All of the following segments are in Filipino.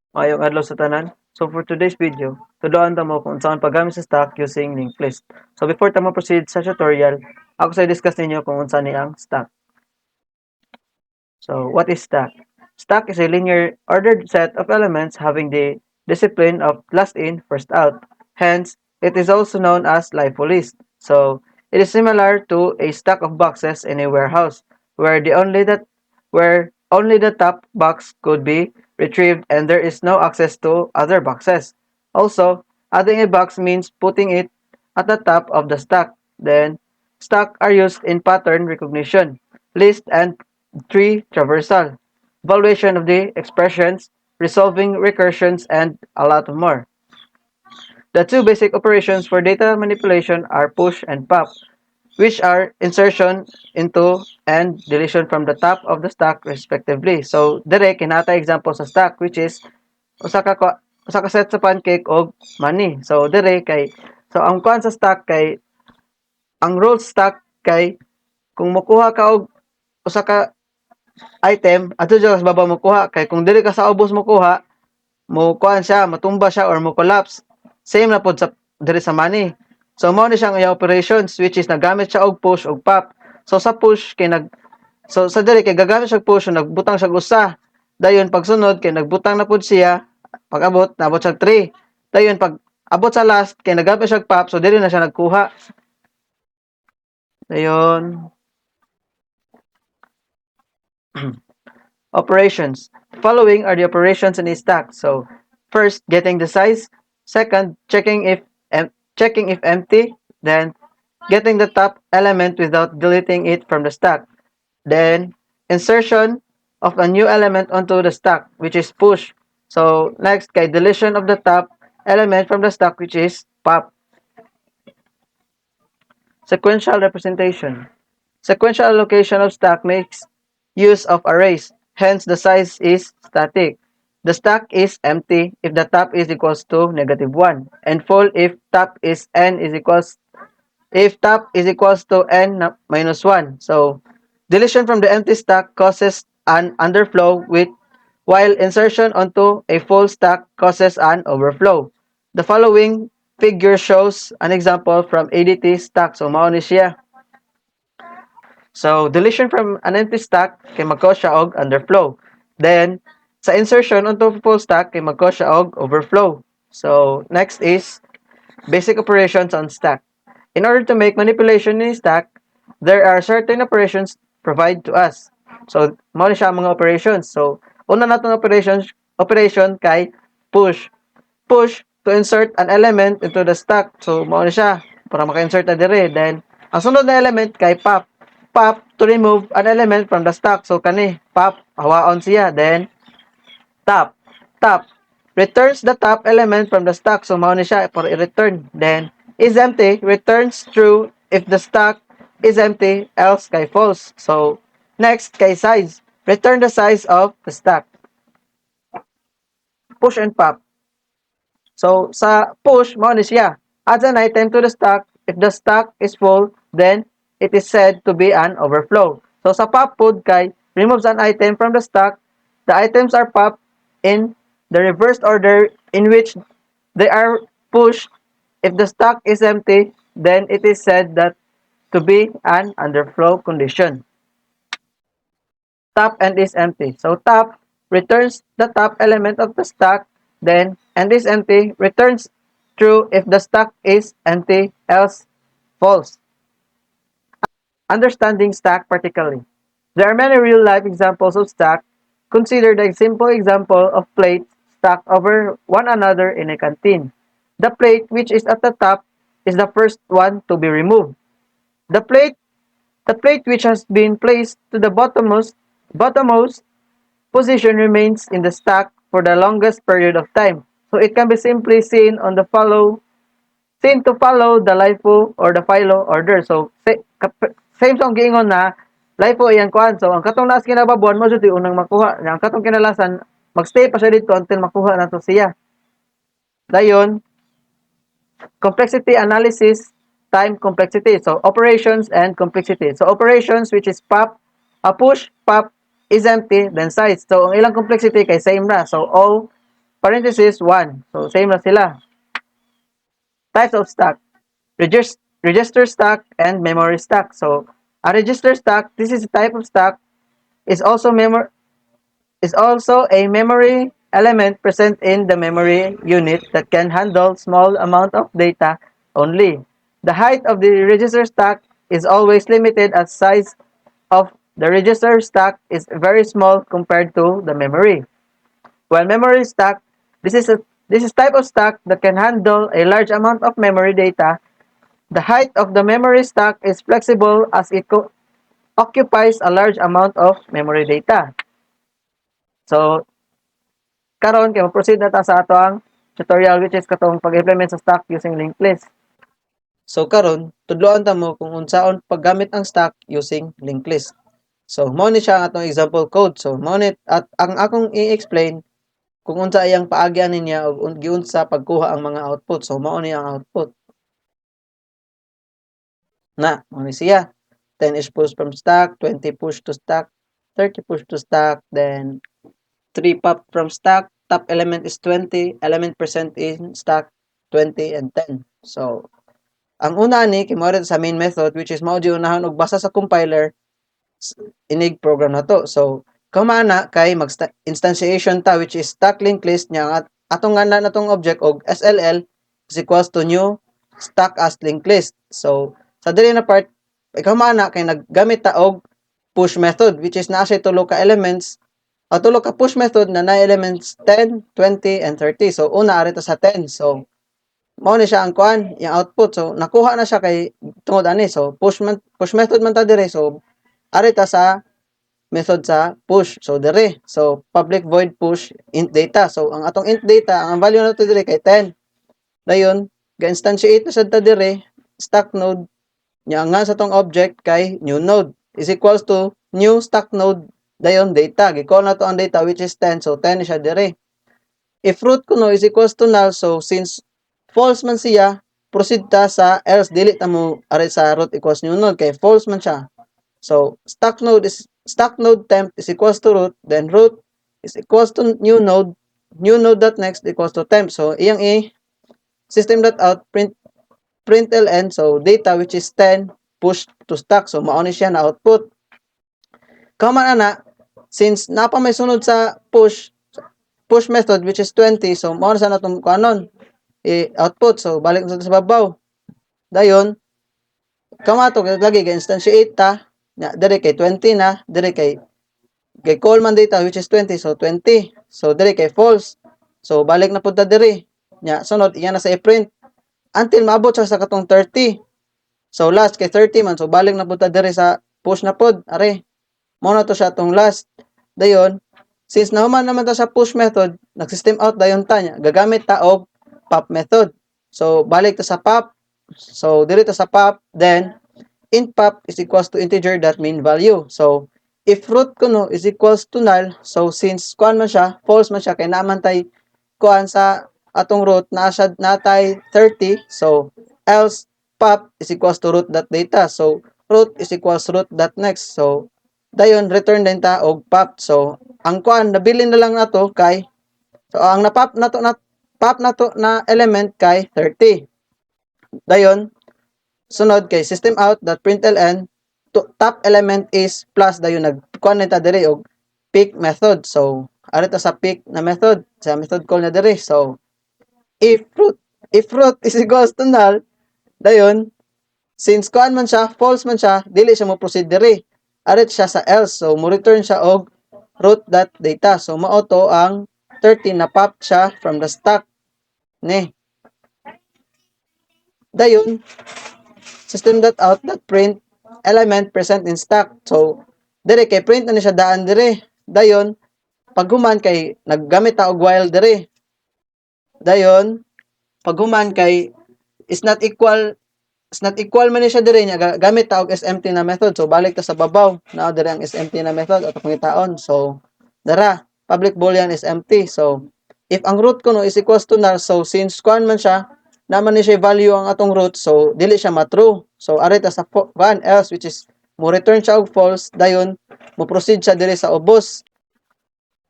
Maayong adlaw sa tanan. So for today's video, tuduan ta mo kung saan paggamit sa stock using Linkedlist. So before ta mo proceed sa tutorial, ako sa discuss ninyo kung unsa ni ang stock. So what is stack? Stack is a linear ordered set of elements having the discipline of last in, first out. Hence, it is also known as LIFO list. So it is similar to a stack of boxes in a warehouse where only the top box could be retrieved and there is no access to other boxes. Also, adding a box means putting it at the top of the stack. Then, stack are used in pattern recognition, list and tree traversal, evaluation of the expressions, resolving recursions, and a lot more. The two basic operations for data manipulation are push and pop, which are insertion into and deletion from the top of the stack respectively. So, dire kinata example sa stack which is usa ka set sa pancake og money. So, dire kay ang kuan sa stack kay ang rule stack kay kung mokuha ka og usa ka item adto sa baba mo kuha kay kung dili ka sa ubos mo kuha mo kuan siya matumba siya or mo collapse same na pod sa diri sa money. So mao ni siyang operations which is nagamit siya og push og pop. So sa push kay sa diri kay gagamit siya og push nagbutang siya usa, dayon pagsunod kay nagbutang na pod siya, pag-abot naabot siya 3, dayon pag abot sa last kay nagamit siya og pop, so diri na siya nagkuha. Dayon operations. Following are the operations in a stack. So, first, getting the size. Second, checking if empty. Then, getting the top element without deleting it from the stack. Then, insertion of a new element onto the stack, which is push. So, next, kay deletion of the top element from the stack, which is pop. Sequential representation. Sequential allocation of stack makes use of arrays, hence the size is static. The stack is empty if the top is equals to -1 and full if top is n is equals if top is equals to n minus 1. So deletion from the empty stack causes an underflow while insertion onto a full stack causes an overflow. The following figure shows an example from ADT stack. So mao ni siya. So, deletion from an empty stack kay mag-cause siya og underflow. Then, sa insertion onto full stack kay mag-cause siya og overflow. So, next is basic operations on stack. In order to make manipulation in stack, there are certain operations provided to us. So, mao ni siya ang mga operations. So, una natong operation kay push. Push to insert an element into the stack. So, mao ni siya para maka-insert na dire. Then, ang sunod na element kay pop. Pop to remove an element from the stack. So, kani, pop, hawaon siya. Then, top. Top returns the top element from the stack. So, mao ni siya for i-return. Then, is empty returns true if the stack is empty, else kay false. So, next kay size. Return the size of the stack. Push and pop. So, sa push, mao ni siya. Adds an item to the stack. If the stack is full, then it is said to be an overflow. So, sa pop pod kay removes an item from the stack. The items are popped in the reversed order in which they are pushed. If the stack is empty, then it is said that to be an underflow condition. Top and is empty. So top returns the top element of the stack, then and is empty returns true if the stack is empty, else false. Understanding stack particularly. There are many real-life examples of stack. Consider the simple example of plates stacked over one another in a canteen. The plate which is at the top is the first one to be removed. The plate the plate which has been placed to the bottommost position remains in the stack for the longest period of time. So it can be simply seen to follow the LIFO or the philo order. So same song giingon na LIFO iyang kuan. So ang katong naas kinababuan mo jud unang makuha. Ang katong kinalasan magstay pa siya dito until makuha nato siya. Dayon complexity analysis, time complexity. So operations and complexity. So operations which is pop, push, pop is empty, then size. So ang ilang complexity kay same ra. So O parenthesis 1. So, same na sila. Types of stack. Register stack and memory stack. So, a register stack, this is a type of stack, is also a memory element present in the memory unit that can handle small amount of data only. The height of the register stack is always limited as size of the register stack is very small compared to the memory. While memory stack, this is type of stack that can handle a large amount of memory data. The height of the memory stack is flexible as it occupies a large amount of memory data. So, karon kay mo-proceed na ta sa ato ang tutorial which is katong pag-implement sa stack using linked list. So karon, tudloan ta mo kung unsaon paggamit ang stack using linked list. So mao ni siya ang atong example code. So mao ni at ang akong i-explain kung unsa iyang paagyan niya og giunsa pagkuha ang mga output. So mao ni ang output. Mao ni siya. 10 is push from stack, 20 push to stack, 30 push to stack, then 3 pop from stack, top element is 20, element percent in stack 20 and 10. So, ang una ni kimo sa main method which is mao di unahan og basa sa compiler inig program na to. So, kamana kay mag instantiation ta which is stack linked list nya atong ngana natong object og SLL is equals to new stack as linked list. So, sa dili na part kamana kay naggamit ta og push method which is naa siya tulo ka elements. Ang tulo ka push method na na elements 10, 20 and 30. So una ari ta sa 10. So mao ni siya ang kuan, yung output. So nakuha na siya kay tungod ani. So push method man ta dire. So ari ta sa method sa push. So dire. So public void push int data. So ang atong int data, ang value nato dire kay 10. Dayon, ga-instantiate na sad ta dire stack node nya nga sa tong object kay new node is equals to new stack node dayon data. Gi-call na to ang data which is 10. So 10 siya dire. If root kuno is equals to null, so since false man siya, proceed ta sa else dili ta mo are sa root equals new node kay false man siya. So stack node temp is equals to root, then root is equals to new node dot next equals to temp. So iyang system.out println, so data which is 10 push to stack. So mao ni siya na output. Kaman ana, since napa may sunod sa push method which is 20, so mao na sa natong kanon output. So balik na sa babaw. Dayon, kamato lagi kay instantiate ta dire kay 20 na, dire kay call man data which is 20, so 20. So dire kay false. So balik na pud ta dire. Nya sunod iya na sa i-print until maabot sa katong 30. So last kay 30 man, so balik na pud ta dire sa push na pod. Are mao na to siya tong last. Dayon, since nahuman naman ta sa push method, nag-system out dayon ta nya. Gagamit ta og pop method. So balik ta sa pop. So diri ta sa pop, then int pop is equals to integer that mean value. So if root kuno is equals to null, so since kuan man siya, false man siya kay naman tay kuan sa atong root na siya natay 30. So else pop is equals to root dot data. So root is equals root dot next. So dayon return din ta og pop. So ang kuan nabilin na lang nato kay so ang napop na to na element kay 30. Dayon sunod kay system out dot println top element is plus dayon nagkuan ta dire og pick method. So ari ta sa pick na method sa method call na dire. So if root is equals to null, dayon since kuan man siya, false man siya, dili siya mo proceed dire. Arit siya sa else. So mo return siya og root.data. So mao to ang 13 na pop siya from the stack ni. Dayon system.out.print element present in stack. So dire kay print na ni siya daan dire. Dayon paghuman kay naggamit ta og while dire. Dayon paghuman kay is not equal man ni siya dire nya gamit ta og SMT na method. So balik ta sa babaw na dire ang SMT na method ato pangitaon. So dara public boolean is empty. So if ang root kuno is equals to null, so since kuan man siya naman ni siya value ang atong root, so dili siya ma-true. So ari ta sa one else which is mo return siya og false, dayon mo proceed siya dire sa ubos.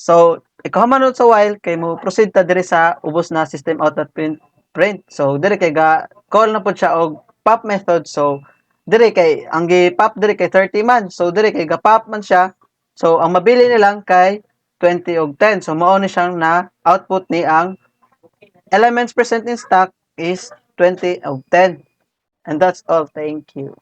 So, ikaw man sa while kay mo proceed ta diri sa ubos na system out at print. So, diri kay ga call na pud siya og pop method. So, diri kay ang gi-pop diri kay 30 man. So, diri kay ga-pop man siya. So, ang mabili nilang kay 20 og 10. So, mao ni siyang na output ni ang elements present in stock is 20 of 10. And that's all. Thank you.